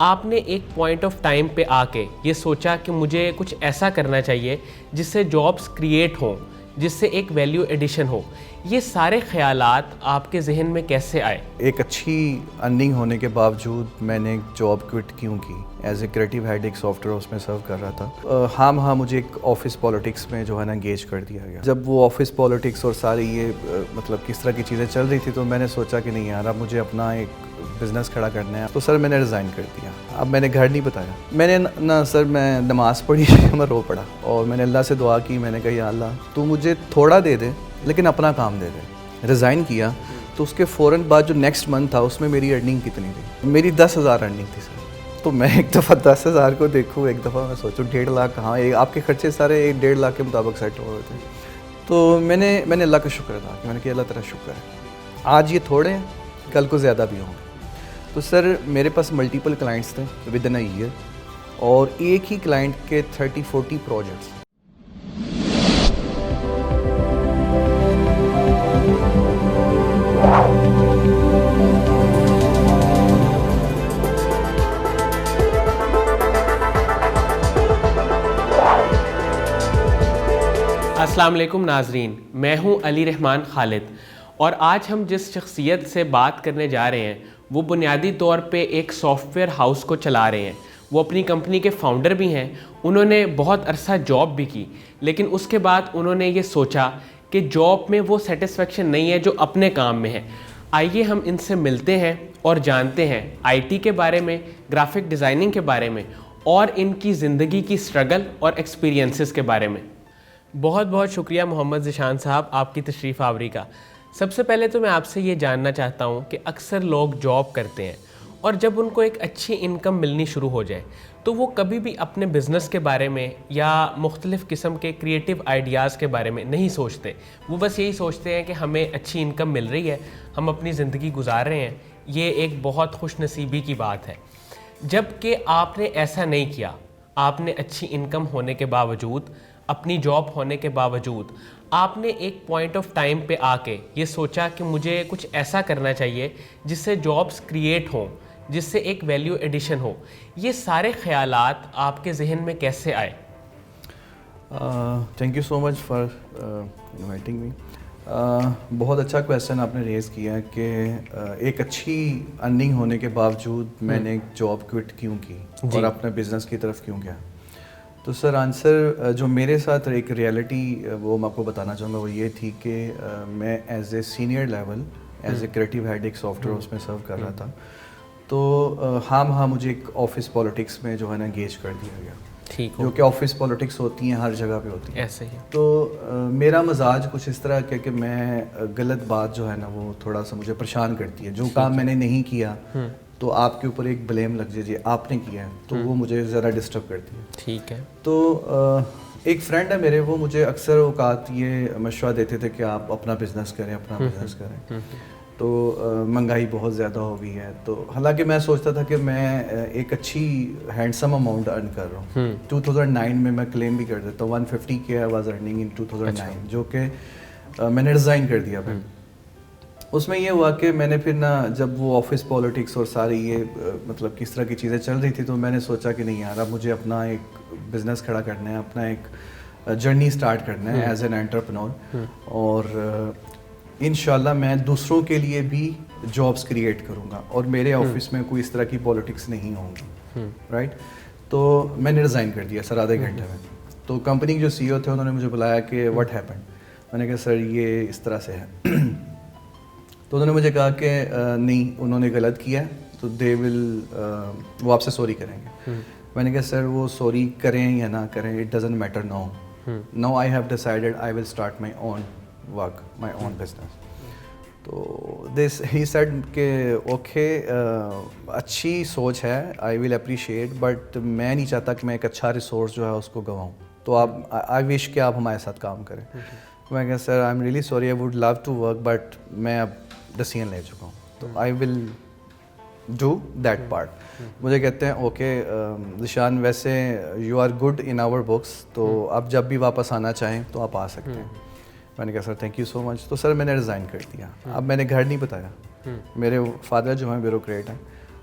آپ نے ایک پوائنٹ آف ٹائم پہ آ کے یہ سوچا کہ مجھے کچھ ایسا کرنا چاہیے جس سے جابس کریٹ ہوں, جس سے ایک ویلیو ایڈیشن ہو. یہ سارے خیالات آپ کے ذہن میں کیسے آئے؟ ایک اچھی ارننگ ہونے کے باوجود میں نے ایک جاب کوئٹ کیوں کی؟ ایز اے کریٹیو ہیڈ ایک سافٹ ویئر اس میں سرو کر رہا تھا. مجھے ایک آفس پالیٹکس میں جو ہے نا انگیج کر دیا گیا. جب وہ آفس پالیٹکس اور ساری یہ مطلب کس طرح کی چیزیں چل رہی تھی تو میں نے سوچا کہ نہیں یار اب مجھے اپنا ایک بزنس کھڑا کرنا ہے. تو سر میں نے ریزائن کر دیا. اب میں نے گھر نہیں بتایا. میں نے نا سر میں نماز پڑھی میں رو پڑا اور میں نے اللہ سے دعا کی. میں نے کہا یا اللہ تو مجھے تھوڑا دے دے لیکن اپنا کام دے دے. ریزائن کیا تو اس کے فوراً بعد جو نیکسٹ منتھ تھا اس میں میری ارننگ کتنی تھی؟ میری 10,000 ارننگ تھی سر. تو میں ایک دفعہ 10,000 کو دیکھوں, ایک دفعہ میں سوچوں 1.5 لاکھ کہاں, آپ کے خرچے سارے 1.5 لاکھ کے مطابق سیٹ ہو رہے تھے. تو میں نے اللہ کا شکر ادا کیا. میں نے کہا اللہ تیرا شکر ہے, آج یہ تھوڑے ہیں کل کو زیادہ بھی ہوں گے. تو سر میرے پاس ملٹیپل کلائنٹس تھے ود ان اے ایئر, اور ایک ہی کلائنٹ کے 30-40 پروجیکٹس. السلام علیکم ناظرین, میں ہوں علی رحمان خالد, اور آج ہم جس شخصیت سے بات کرنے جا رہے ہیں وہ بنیادی طور پہ ایک سافٹ ویئر ہاؤس کو چلا رہے ہیں. وہ اپنی کمپنی کے فاؤنڈر بھی ہیں. انہوں نے بہت عرصہ جاب بھی کی, لیکن اس کے بعد انہوں نے یہ سوچا کہ جاب میں وہ سیٹسفیکشن نہیں ہے جو اپنے کام میں ہے. آئیے ہم ان سے ملتے ہیں اور جانتے ہیں آئی ٹی کے بارے میں, گرافک ڈیزائننگ کے بارے میں, اور ان کی زندگی کی سٹرگل اور ایکسپیرینسز کے بارے میں. بہت بہت شکریہ محمد ذیشان صاحب آپ کی تشریف آوری کا. سب سے پہلے تو میں آپ سے یہ جاننا چاہتا ہوں کہ اکثر لوگ جاب کرتے ہیں اور جب ان کو ایک اچھی انکم ملنی شروع ہو جائے تو وہ کبھی بھی اپنے بزنس کے بارے میں یا مختلف قسم کے کریٹیو آئیڈیاز کے بارے میں نہیں سوچتے. وہ بس یہی سوچتے ہیں کہ ہمیں اچھی انکم مل رہی ہے, ہم اپنی زندگی گزار رہے ہیں, یہ ایک بہت خوش نصیبی کی بات ہے. جب کہ آپ نے ایسا نہیں کیا. آپ نے اچھی انکم ہونے کے باوجود, اپنی جاب ہونے کے باوجود, آپ نے ایک پوائنٹ آف ٹائم پہ آ کے یہ سوچا کہ مجھے کچھ ایسا کرنا چاہیے جس سے جابس کریٹ ہوں, جس سے ایک ویلیو ایڈیشن ہو. یہ سارے خیالات آپ کے ذہن میں کیسے آئے؟ Thank you so much for inviting me. بہت اچھا کویسچن آپ نے ریز کیا کہ ایک اچھی ارننگ ہونے کے باوجود میں نے ایک جاب کوئٹ کیوں کی اور اپنے بزنس کی طرف کیوں گیا. تو سر آنسر جو میرے ساتھ ایک ریئلٹی وہ میں آپ کو بتانا چاہوں گا وہ یہ تھی کہ میں as a senior level as a creative head ایک سافٹ ویئر اس میں سرو کر رہا تھا. تو مجھے ایک آفس پالیٹکس میں جو ہے نا انگیج کر دیا گیا. ٹھیک, جو کہ آفس پالیٹکس ہوتی ہیں ہر جگہ پہ ہوتی ہیں ایسے ہی. تو میرا مزاج کچھ اس طرح کا کہ میں غلط بات جو ہے نا وہ تھوڑا سا مجھے پریشان کرتی ہے. جو کام میں نے نہیں کیا تو آپ کے اوپر ایک بلیم لگ جائے آپ نے کیا ہے تو وہ مجھے ذرا ڈسٹرب کرتی ہے. ٹھیک ہے. تو ایک فرینڈ ہے میرے, وہ مجھے اکثر اوقات یہ مشورہ دیتے تھے کہ آپ اپنا بزنس کریں, اپنا بزنس کریں. تو مہنگائی بہت زیادہ ہو گئی ہے. تو حالانکہ میں سوچتا تھا کہ میں ایک اچھی ہینڈسم اماؤنٹ ارن کر رہا ہوں. 2009 میں کلیم بھی کر دیتا ہوں 150K آئی واز ارننگ ان 2009, جو کہ میں نے ریزائن کر دیا. پھر اس میں یہ ہوا کہ میں نے پھر نا جب وہ آفس پالیٹکس اور ساری یہ مطلب کس طرح کی چیزیں چل رہی تھی تو میں نے سوچا کہ نہیں یار اب مجھے اپنا ایک بزنس کھڑا کرنا ہے, اپنا ایک جرنی اسٹارٹ کرنا ہے ایز این انٹرپرینور. اور انشاءاللہ میں دوسروں کے لیے بھی جابس کریٹ کروں گا اور میرے آفس میں کوئی اس طرح کی پالیٹکس نہیں ہوں گی. رائٹ. تو میں نے ریزائن کر دیا سر آدھے گھنٹے میں. تو کمپنی کے جو CEO تھے انہوں نے مجھے بلایا کہ واٹ ہیپنڈ. میں نے کہا سر یہ اس طرح سے ہے. تو انہوں نے مجھے کہا کہ نہیں انہوں نے غلط کیا تو وہ آپ سے سوری کریں گے. میں نے کہا سر وہ سوری کریں یا نہ کریں it doesn't matter. No I have decided I will start my own work, my own business. تو ہی سیڈ کہ اوکے اچھی سوچ ہے, آئی ول اپریشیٹ, بٹ میں نہیں چاہتا کہ میں ایک اچھا ریسورس جو ہے اس کو گنواؤں. تو آپ آئی وش کہ آپ ہمارے ساتھ کام کریں. میں کہا sir I am really sorry I would love to work but میں اب ڈیسیژن لے چکا ہوں تو I will do that part. مجھے کہتے ہیں اوکے ذیشان ویسے you are good in our books, تو آپ جب بھی واپس آنا چاہیں تو آپ آ سکتے ہیں. میں نے کہا سر تھینک یو سو مچ. تو سر میں نے ریزائن کر دیا. اب میں نے گھر نہیں بتایا. میرے فادر جو ہیں بیوروکریٹ ہیں,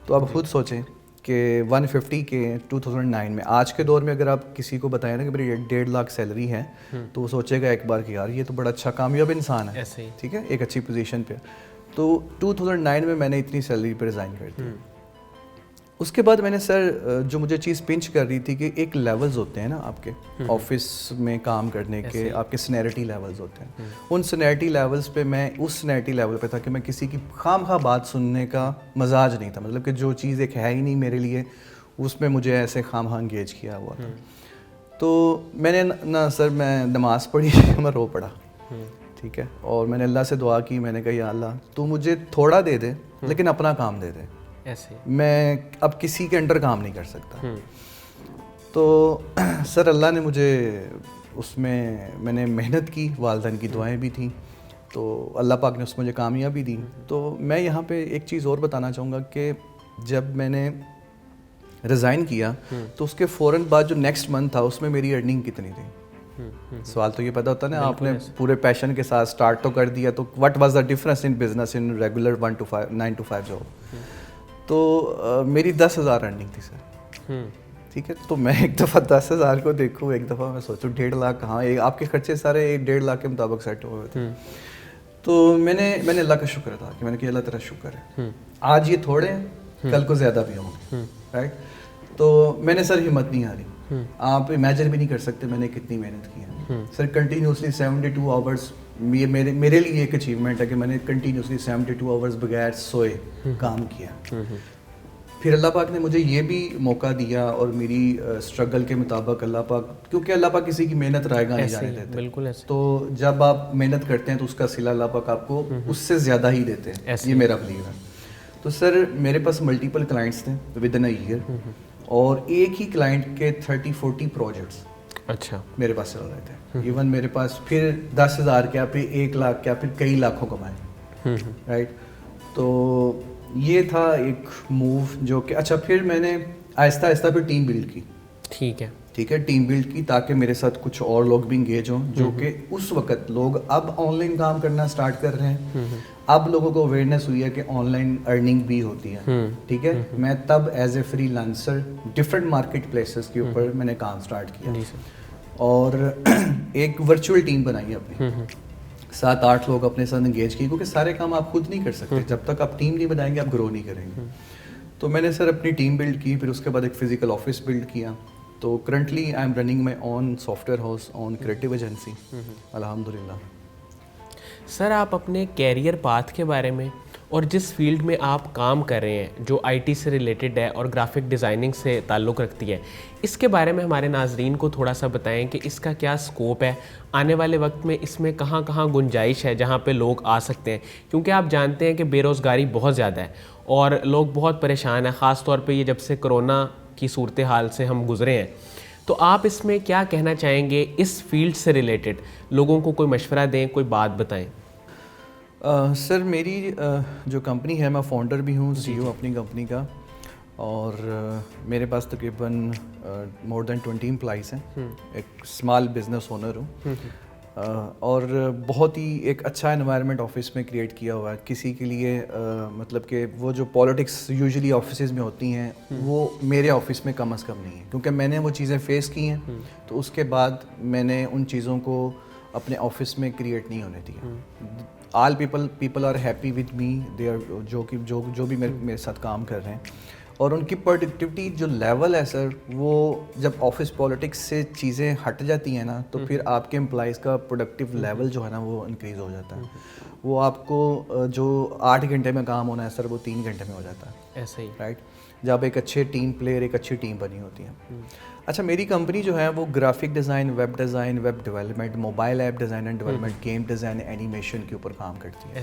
تو اب خود سوچیں کہ 150 کے 2009 میں. آج کے دور میں اگر آپ کسی کو بتائیں نا کہ میری 1.5 لاکھ سیلری ہے تو وہ سوچے گا ایک بار کہ یار یہ تو بڑا اچھا کامیاب انسان ہے, ٹھیک ہے, ایک اچھی پوزیشن پہ. تو 2009 میں میں نے اتنی سیلری پہ ریزائن کر دی. اس کے بعد میں نے سر جو مجھے چیز پنچ کر رہی تھی کہ ایک لیولز ہوتے ہیں نا آپ کے آفس میں کام کرنے کے, آپ کے سینیرٹی لیولز ہوتے ہیں. ان سینیرٹی لیولز پہ میں اس سینیرٹی لیول پہ تھا کہ میں کسی کی خام خواہ بات سننے کا مزاج نہیں تھا, مطلب کہ جو چیز ایک ہے ہی نہیں میرے لیے اس میں مجھے ایسے خام خواہ انگیج کیا ہوا تھا. تو میں نے نا سر میں نماز پڑھی, میں رو پڑا, ٹھیک ہے, اور میں نے اللہ سے دعا کی. میں نے کہا یا اللہ تو مجھے تھوڑا دے دے لیکن اپنا کام دے دے, میں اب کسی کے انڈر کام نہیں کر سکتا. تو سر اللہ نے مجھے اس میں نے محنت کی, والدین کی دعائیں بھی تھیں, تو اللہ پاک نے اس میں مجھے کامیابی دی. تو میں یہاں پہ ایک چیز اور بتانا چاہوں گا کہ جب میں نے ریزائن کیا تو اس کے فوراً بعد جو نیکسٹ منتھ تھا اس میں میری ارننگ کتنی تھی. سوال تو یہ پتہ ہوتا ہے نا, آپ نے پورے پیشن کے ساتھ اسٹارٹ تو کر دیا, تو what was the difference in business in regular 9 to 5 job. تو میری 10,000 ارننگ تھی سر, ٹھیک ہے. تو میں ایک دفعہ 10,000 کو دیکھوں, ایک دفعہ میں سوچوں 1.5 لاکھ کہاں, آپ کے خرچے سارے 1.5 لاکھ کے مطابق سیٹ ہوئے تھے. تو میں نے اللہ کا شکر تھا کہ میں نے کہا اللہ تیرا شکر ہے, آج یہ تھوڑے ہیں کل کو زیادہ بھی ہوں گے, رائٹ. تو میں نے سر ہمت نہیں ہاری. آپ امیجن بھی نہیں کر سکتے میں نے کتنی محنت کی ہے سر. کنٹینیوسلی 72 آورس, یہ میرے لیے ایک اچیومنٹ ہے کہ میں نے کنٹینیوسلی 72 آورس بغیر سوئے کام کیا. پھر اللہ پاک نے مجھے یہ بھی موقع دیا, اور میری اسٹرگل کے مطابق اللہ پاک, کیونکہ اللہ پاک کسی کی محنت رائے گاہ نہیں جانے دیتے, بالکل. تو جب آپ محنت کرتے ہیں تو اس کا صلہ اللہ پاک آپ کو اس سے زیادہ ہی دیتے ہیں, یہ میرا بلیو ہے. تو سر میرے پاس ملٹیپل کلائنٹس تھے ود ان اے ایئر, اور ایک ہی کلائنٹ کے 30-40 پروجیکٹس اچھا میرے پاس چل رہے تھے. ایون میرے پاس پھر 10,000 کیا, پھر 1 لاکھ کیا, پھر کئی لاکھوں کمائے, رائٹ. تو یہ تھا ایک موو جو کہ اچھا. پھر میں نے آہستہ آہستہ پھر ٹیم بلڈ کی, ٹھیک ہے, ٹیم بلڈ کی تاکہ میرے ساتھ کچھ اور لوگ بھی انگیج ہوں, جو کہ اس وقت لوگ اب آن لائن کام کرنا اسٹارٹ کر رہے ہیں. اب لوگوں کو اویئرنیس ہوئی ہے کہ آن لائن ارننگ بھی ہوتی ہے, ٹھیک ہے. میں تب as a free lancer different market places کے اوپر میں نے کام اسٹارٹ کیا, اور ایک ورچوئل ٹیم بنائی اپنی, 7-8 لوگ اپنے ساتھ انگیج کیے, کیونکہ سارے کام آپ خود نہیں کر سکتے, جب تک آپ ٹیم نہیں بنائیں گے آپ گرو نہیں کریں گے. تو میں نے سر اپنی ٹیم بلڈ کی, پھر اس کے بعد ایک فزیکل آفس بلڈ کیا. تو currently I am running my own soft where house, own creative agency, الحمد للہ. سر آپ اپنے کیریئر پاتھ کے بارے میں اور جس فیلڈ میں آپ کام کر رہے ہیں جو آئی ٹی سے ریلیٹڈ ہے اور گرافک ڈیزائننگ سے تعلق رکھتی ہے, اس کے بارے میں ہمارے ناظرین کو تھوڑا سا بتائیں کہ اس کا کیا اسکوپ ہے, آنے والے وقت میں اس میں کہاں کہاں گنجائش ہے جہاں پہ لوگ آ سکتے ہیں, کیونکہ آپ جانتے ہیں کہ بے روزگاری بہت زیادہ ہے اور لوگ بہت پریشان ہیں, خاص طور پہ یہ جب سے کرونا کی صورتحال سے ہم گزرے ہیں. تو آپ اس میں کیا کہنا چاہیں گے اس فیلڈ سے ریلیٹڈ, لوگوں کو کوئی مشورہ دیں, کوئی بات بتائیں. سر میری جو کمپنی ہے, میں فاؤنڈر بھی ہوں, CEO اپنی کمپنی کا, اور میرے پاس تقریباً مور دین 20 امپلائیز ہیں. ایک اسمال بزنس اونر ہوں, اور بہت ہی ایک اچھا انوائرمنٹ آفس میں کریٹ کیا ہوا ہے کسی کے لیے. مطلب کہ وہ جو پالیٹکس یوزلی آفسز میں ہوتی ہیں وہ میرے آفس میں کم از کم نہیں ہے, کیونکہ میں نے وہ چیزیں فیس کی ہیں. تو اس کے بعد میں نے ان چیزوں کو اپنے آفس میں کریٹ نہیں ہونے دیا. All people are happy with me, they are جو بھی میرے ساتھ کام کر رہے ہیں, اور ان کی پروڈکٹیوٹی جو لیول ہے سر, وہ جب آفس پالیٹکس سے چیزیں ہٹ جاتی ہیں نا تو پھر آپ کے امپلائیز کا پروڈکٹیو لیول جو ہے نا وہ انکریز ہو جاتا ہے. وہ آپ کو جو 8 گھنٹے میں کام ہونا ہے سر وہ 3 گھنٹے میں ہو جاتا ہے, ایسے ہی, رائٹ. جب ایک اچھے ٹیم پلیئر, ایک اچھی ٹیم بنی ہوتی ہے. اچھا میری کمپنی جو ہے وہ graphic design, web development, mobile app design and development, game design, animation کے اوپر کام کرتی ہے.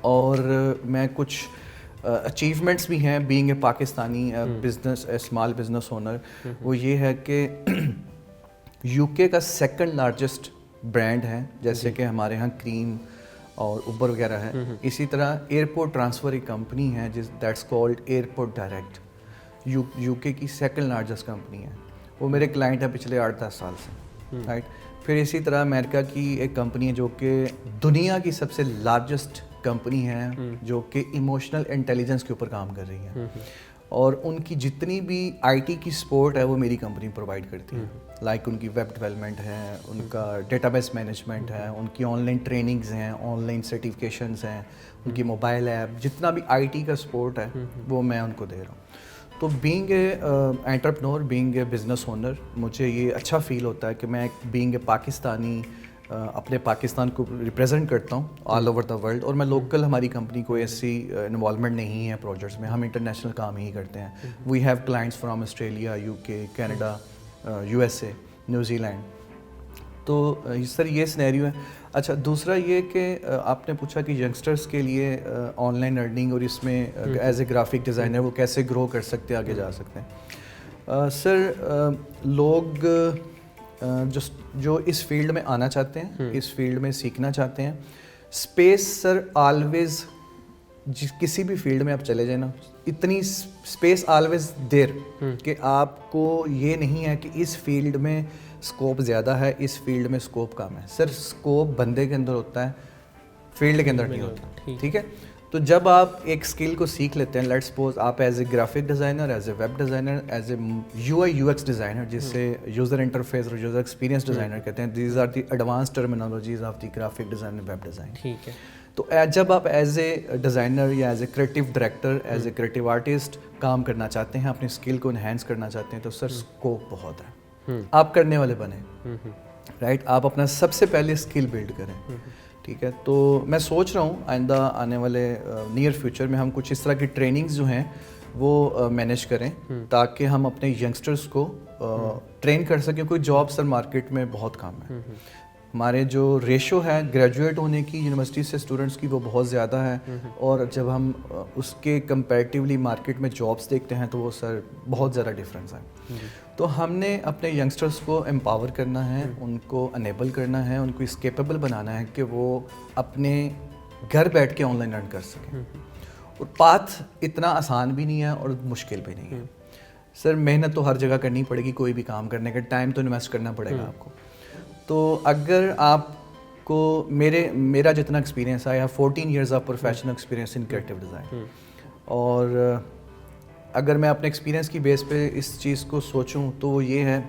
اور میں کچھ اچیومنٹس بھی ہیں being a Pakistani business, small business owner. وہ یہ ہے کہ UK کا 2nd لارجسٹ برانڈ ہے, جیسے کہ ہمارے یہاں کریم اور اوبر وغیرہ ہے. اسی طرح ایئرپورٹ ٹرانسفر ایک کمپنی ہے that's called airport direct, UK کی 2nd لارجسٹ کمپنی ہے. وہ میرے کلائنٹ ہیں پچھلے 8-10 سال سے, رائٹ. پھر اسی طرح امریکہ کی ایک کمپنی ہے جو کہ دنیا کی سب سے لارجسٹ کمپنی ہے, جو کہ ایموشنل انٹیلیجنس کے اوپر کام کر رہی ہے. اور ان کی جتنی بھی آئی ٹی کی سپورٹ ہے وہ میری کمپنی پرووائڈ کرتی ہے. لائک ان کی ویب ڈیولپمنٹ ہے, ان کا ڈیٹا بیس مینجمنٹ ہے, ان کی آن لائن ٹریننگز ہیں, آن لائن سرٹیفکیشنز ہیں, ان کی موبائل ایپ, جتنا بھی آئی ٹی کا سپورٹ ہے وہ میں ان کو دے رہا ہوں. تو being a entrepreneur, being a business owner, مجھے یہ اچھا فیل ہوتا ہے کہ میں بینگ اے پاکستانی اپنے پاکستان کو ریپریزنٹ کرتا ہوں آل اوور دا ورلڈ. اور میں لوکل, ہماری کمپنی کو ایسی انوالومنٹ نہیں ہے پروجیکٹس میں, ہم انٹرنیشنل کام ہی کرتے ہیں. We have clients from Australia, U K, Canada, U S A, نیوزی لینڈ. تو سر یہ سنیریو ہے. اچھا, دوسرا یہ کہ آپ نے پوچھا کہ ینگسٹرس کے لیے آن لائن ارننگ اور اس میں ایز اے گرافک ڈیزائنر وہ کیسے گرو کر سکتے ہیں, آگے جا سکتے ہیں. سر لوگ جو اس فیلڈ میں آنا چاہتے ہیں, اس فیلڈ میں سیکھنا چاہتے ہیں, اسپیس سر آلویز, کسی بھی فیلڈ میں آپ چلے جائیں نا, اتنی اسپیس آلویز دیر کہ آپ کو یہ نہیں ہے کہ اس فیلڈ میں اسکوپ زیادہ ہے, اس فیلڈ میں اسکوپ کم ہے. سر اسکوپ بندے کے اندر ہوتا ہے, فیلڈ کے اندر نہیں ہوتا. ٹھیک ہے, تو جب آپ ایک اسکل کو سیکھ لیتے ہیں, لیٹ سپوز آپ as a graphic designer, as a web designer, as a U I U X designer, جس سے یوزر انٹرفیس اور یوزر ایکسپیرینس ڈیزائنر کہتے ہیں, these are the advance terminologies of the graphic design web design. ٹھیک ہے. تو جب آپ ایز اے ڈیزائنر یا as a creative director, as a creative artist کام کرنا چاہتے ہیں, اپنی اسکل کو انہینس کرنا چاہتے ہیں, تو سر اسکوپ بہت ہے. آپ کرنے والے بنیں, رائٹ, آپ اپنا سب سے پہلے اسکل بلڈ کریں. ٹھیک ہے, تو میں سوچ رہا ہوں آئندہ آنے والے نیئر فیوچر میں ہم کچھ اس طرح کی ٹریننگز جو ہیں وہ مینیج کریں تاکہ ہم اپنے ینگسٹرس کو ٹرین کر سکیں. کوئی جاب سر مارکیٹ میں بہت کم ہے. ہمارے جو ریشو ہے گریجویٹ ہونے کی یونیورسٹی سے اسٹوڈنٹس کی وہ بہت زیادہ ہے, اور جب ہم اس کے کمپیریٹیولی مارکیٹ میں جابس دیکھتے ہیں تو وہ سر بہت زیادہ ڈفرینس ہے. تو ہم نے اپنے ینگسٹرس کو امپاور کرنا ہے, ان کو انیبل کرنا ہے, ان کو اس کیپیبل بنانا ہے کہ وہ اپنے گھر بیٹھ کے آن لائن ارن کر سکیں. اور پاتھ اتنا آسان بھی نہیں ہے اور مشکل بھی نہیں ہے. سر محنت تو ہر جگہ کرنی پڑے گی, کوئی بھی کام کرنے کا ٹائم تو انویسٹ کرنا پڑے گا آپ کو. تو اگر آپ کو میرا جتنا ایکسپیرینس ہے, 14 years of professional experience in creative design, اور اگر میں اپنے ایکسپیرینس کی بیس پہ اس چیز کو سوچوں تو وہ یہ ہے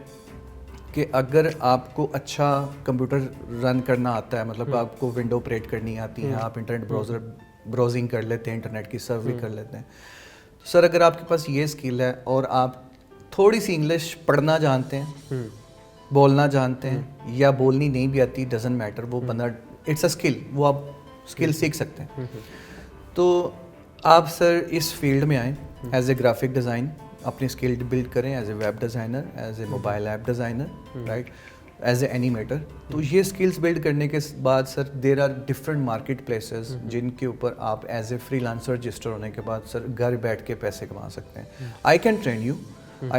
کہ اگر آپ کو اچھا کمپیوٹر رن کرنا آتا ہے, مطلب آپ کو ونڈو آپریٹ کرنی آتی ہے, آپ انٹرنیٹ براؤزنگ کر لیتے ہیں, انٹرنیٹ کی سروے کر لیتے ہیں, تو سر اگر آپ کے پاس یہ اسکل ہے اور آپ تھوڑی سی انگلش پڑھنا جانتے ہیں, بولنا جانتے ہیں, یا بولنی نہیں بھی آتی, ڈزنٹ میٹر, وہ بندہ اٹس اے اسکل, وہ آپ اسکل سیکھ سکتے ہیں. تو آپ سر اس فیلڈ میں آئیں ایز اے گرافک ڈیزائن, اپنی اسکل بلڈ کریں as a web designer, as a mobile app designer, right, as a animator. تو یہ اسکلس بلڈ کرنے کے بعد sir there are different market places جن کے اوپر آپ as a freelancer register ہونے کے بعد سر گھر بیٹھ کے پیسے کما سکتے ہیں. I can train you. I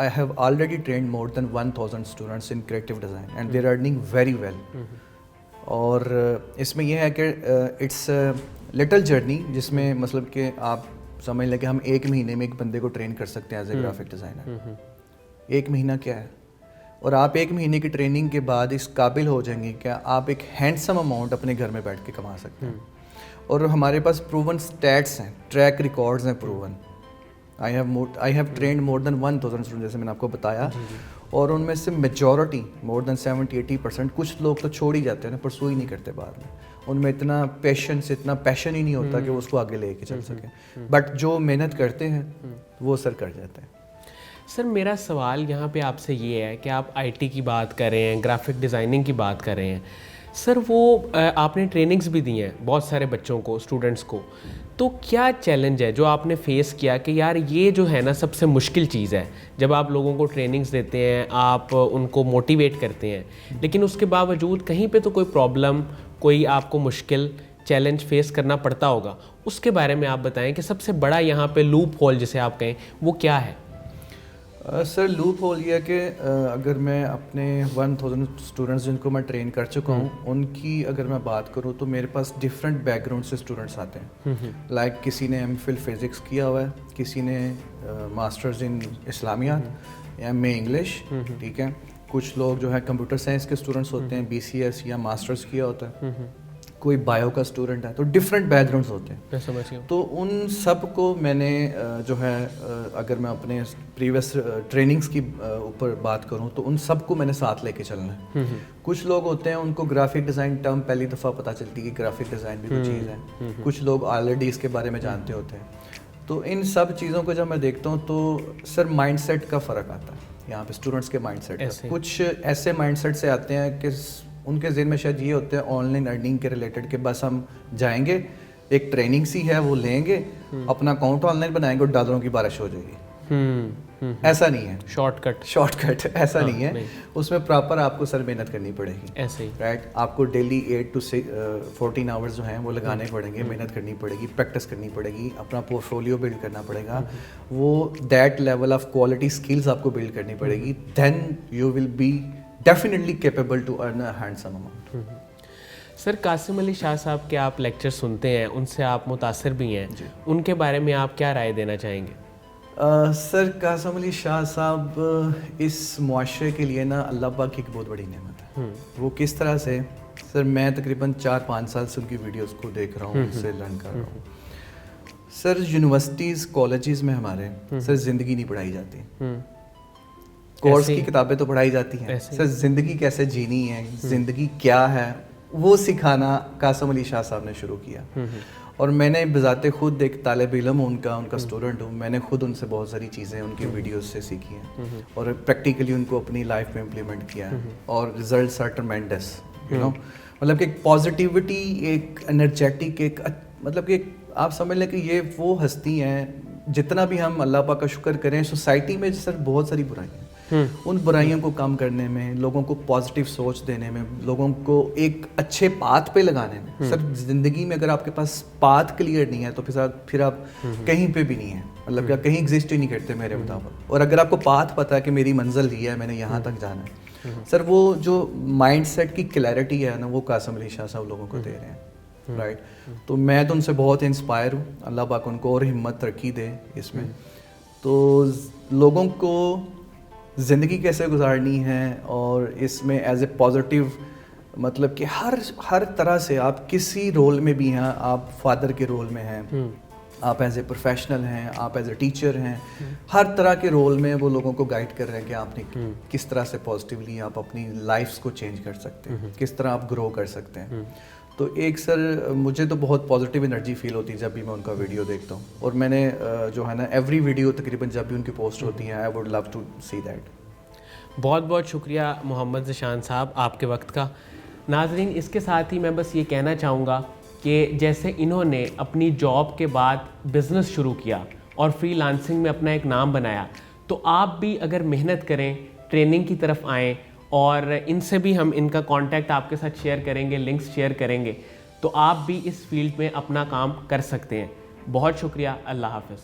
have already trained more than 1,000 students in creative design and they're earning very well. اور اس میں یہ ہے کہ اٹس لٹل جرنی, جس میں مطلب کہ آپ سمجھ لیں کہ ہم ایک مہینے میں ایک بندے کو ٹرین کر سکتے ہیں ایز اے گرافک ڈیزائنر. ایک مہینہ کیا ہے, اور آپ ایک مہینے کی ٹریننگ کے بعد اس قابل ہو جائیں گے کہ آپ ایک ہینڈسم اماؤنٹ اپنے گھر میں بیٹھ کے کما سکتے ہیں. اور ہمارے پاس پروون اسٹیٹس ہیں, ٹریک ریکارڈز ہیں proven. I have trained more than 1,000 students, جیسے میں نے آپ کو بتایا, اور ان میں سے میجورٹی more than 70-80%, کچھ لوگ تو چھوڑ ہی جاتے ہیں نا, پرسو ہی نہیں کرتے بعد میں, ان میں اتنا پیشنس, اتنا پیشن ہی نہیں ہوتا کہ وہ اس کو آگے لے کے چل سکیں. بٹ جو محنت کرتے ہیں وہ سر کر جاتے ہیں. سر میرا سوال یہاں پہ آپ سے یہ ہے کہ آپ آئی ٹی کی بات کر رہے ہیں, گرافک ڈیزائننگ کی بات کر رہے ہیں, سر وہ آپ نے ٹریننگز بھی دی ہیں بہت سارے بچوں کو, اسٹوڈنٹس کو, تو کیا چیلنج ہے جو آپ نے فیس کیا کہ یار یہ جو ہے نا سب سے مشکل چیز ہے جب آپ لوگوں کو ٹریننگز دیتے ہیں, آپ ان کو موٹیویٹ کرتے ہیں, لیکن اس کے باوجود کہیں پہ تو کوئی پرابلم, کوئی آپ کو مشکل چیلنج فیس کرنا پڑتا ہوگا, اس کے بارے میں آپ بتائیں کہ سب سے بڑا یہاں پہ لوپ ہول جسے آپ کہیں وہ کیا ہے؟ سر لوپ ہول یہ ہے کہ اگر میں اپنے 1,000 اسٹوڈنٹس جن کو میں ٹرین کر چکا ہوں ان کی اگر میں بات کروں تو میرے پاس ڈفرینٹ بیک گراؤنڈ سے اسٹوڈنٹس آتے ہیں. لائک کسی نے ایم فل فزکس کیا ہوا ہے, کسی نے ماسٹرز ان اسلامیات, ایم اے انگلش, ٹھیک ہے, کچھ لوگ جو ہے کمپیوٹر سائنس کے اسٹوڈنٹس ہوتے ہیں, BCS یا ماسٹرز کیا ہوتا ہے, کوئی بایو کا اسٹوڈنٹ ہے, تو ڈفرینٹ بیک گراؤنڈس ہوتے ہیں. میں سمجھ گیا. تو ان سب کو میں نے جو ہے اگر میں اپنے پریویس ٹریننگس کی اوپر بات کروں تو ان سب کو میں نے ساتھ لے کے چلنا ہے. کچھ لوگ ہوتے ہیں ان کو گرافک ڈیزائن ٹرم پہلی دفعہ پتہ چلتی ہے کہ گرافک ڈیزائن بھی کوئی چیز ہے. کچھ لوگ آلریڈی اس کے بارے میں جانتے ہوتے ہیں. تو ان سب چیزوں کو جب میں دیکھتا ہوں تو سر مائنڈ سیٹ کا فرق آتا ہے یہاں پہ اسٹوڈنٹس کے مائنڈ سیٹ کا. کچھ ایسے مائنڈ سیٹ سے آتے ہیں کہ ان کے ذہن میں شاید یہ ہوتے ہیں آن لائن ارننگ کے ریلیٹڈ کہ بس ہم جائیں گے, ایک ٹریننگ سی ہے وہ لیں گے, اپنا اکاؤنٹ آن لائن بنائیں گے اور ڈالروں کی بارش ہو جائے گی. ایسا نہیں ہے. شارٹ کٹ ایسا نہیں ہے. اس میں پراپر آپ کو سر محنت کرنی پڑے گی. ایسے ہی رائٹ, آپ کو ڈیلی 8 to 14 آورز جو ہیں وہ لگانے پڑیں گے, محنت کرنی پڑے گی, پریکٹس کرنی پڑے گی, اپنا پورٹ فولیو بلڈ کرنا پڑے گا. وہ that level of quality skills آپ کو بلڈ کرنی پڑے گی. Then you will be definitely capable to earn a handsome amount. Sir Qasim Ali Shah صاحب کے آپ لیکچر سنتے ہیں, ان سے آپ متاثر بھی ہیں, ان کے بارے میں آپ کیا رائے دینا چاہیں گے؟ سر قاسم علی شاہ صاحب اس معاشرے کے لیے نا اللہ پاک کی ایک بہت بڑی نعمت ہے. وہ کس طرح سے, سر میں تقریباً 4-5 سال سے ان کی ویڈیوز کو دیکھ رہا ہوں, ان سے لرن کر رہا ہوں. سر یونیورسٹیز کالجز میں ہمارے سر زندگی نہیں پڑھائی جاتی. کورس کی کتابیں تو پڑھائی جاتی ہیں, سر زندگی کیسے جینی ہے, زندگی کیا ہے, وہ سکھانا قاسم علی شاہ صاحب نے شروع کیا. اور میں نے بذات خود ایک طالب علم ہوں, ان کا اسٹوڈنٹ ہوں, میں نے خود ان سے بہت ساری چیزیں ان کی ویڈیوز سے سیکھی ہیں اور پریکٹیکلی ان کو اپنی لائف میں امپلیمنٹ کیا ہے, اور results are tremendous. You know, مطلب کہ ایک پازیٹیوٹی, ایک انرجیٹک, ایک مطلب کہ آپ سمجھ لیں کہ یہ وہ ہستی ہیں. جتنا بھی ہم اللہ پاک کا شکر کریں, سوسائٹی میں سر بہت ساری برائیاں ہیں, ان برائیوں کو کم کرنے میں, لوگوں کو پازیٹیو سوچ دینے میں, لوگوں کو ایک اچھے پاتھ پہ لگانے میں. سر زندگی میں اگر آپ کے پاس پاتھ کلیئر نہیں ہے تو پھر آپ کہیں پہ بھی نہیں ہیں, مطلب کہ آپ کہیں ایگزسٹ ہی نہیں کرتے میرے مطابق. اور اگر آپ کو پاتھ پتہ ہے کہ میری منزل یہ ہے, میں نے یہاں تک جانا ہے, سر وہ جو مائنڈ سیٹ کی کلیئرٹی ہے نا, وہ قاسم علی شاہ صاحب لوگوں کو دے رہے ہیں. رائٹ, تو میں تو ان سے بہت انسپائر ہوں. اللہ پاک ان کو اور ہمت ترقی دے اس میں. تو لوگوں کو زندگی کیسے گزارنی ہے, اور اس میں ایز اے پازیٹیو, مطلب کہ ہر طرح سے آپ کسی رول میں بھی ہیں, آپ فادر کے رول میں ہیں, آپ ایز اے پروفیشنل ہیں, آپ ایز اے ٹیچر ہیں, ہر طرح کے رول میں وہ لوگوں کو گائیڈ کر رہے ہیں کہ آپ نے کس طرح سے پازیٹیولی آپ اپنی لائفس کو چینج کر سکتے ہیں, کس طرح آپ گرو کر سکتے ہیں. تو ایک سر مجھے تو بہت پازیٹیو انرجی فیل ہوتی ہے جب بھی میں ان کا ویڈیو دیکھتا ہوں, اور میں نے جو ہے نا ایوری ویڈیو تقریباً جب بھی ان کی پوسٹ ہوتی ہیں, I would love to see that. بہت بہت شکریہ محمد ذیشان صاحب آپ کے وقت کا. ناظرین, اس کے ساتھ ہی میں بس یہ کہنا چاہوں گا کہ جیسے انہوں نے اپنی جاب کے بعد بزنس شروع کیا اور فری لانسنگ میں اپنا ایک نام بنایا, تو آپ بھی اگر محنت کریں, ٹریننگ کی طرف آئیں, اور ان سے بھی ہم ان کا کانٹیکٹ آپ کے ساتھ شیئر کریں گے, لنکس شیئر کریں گے, تو آپ بھی اس فیلڈ میں اپنا کام کر سکتے ہیں. بہت شکریہ. اللہ حافظ.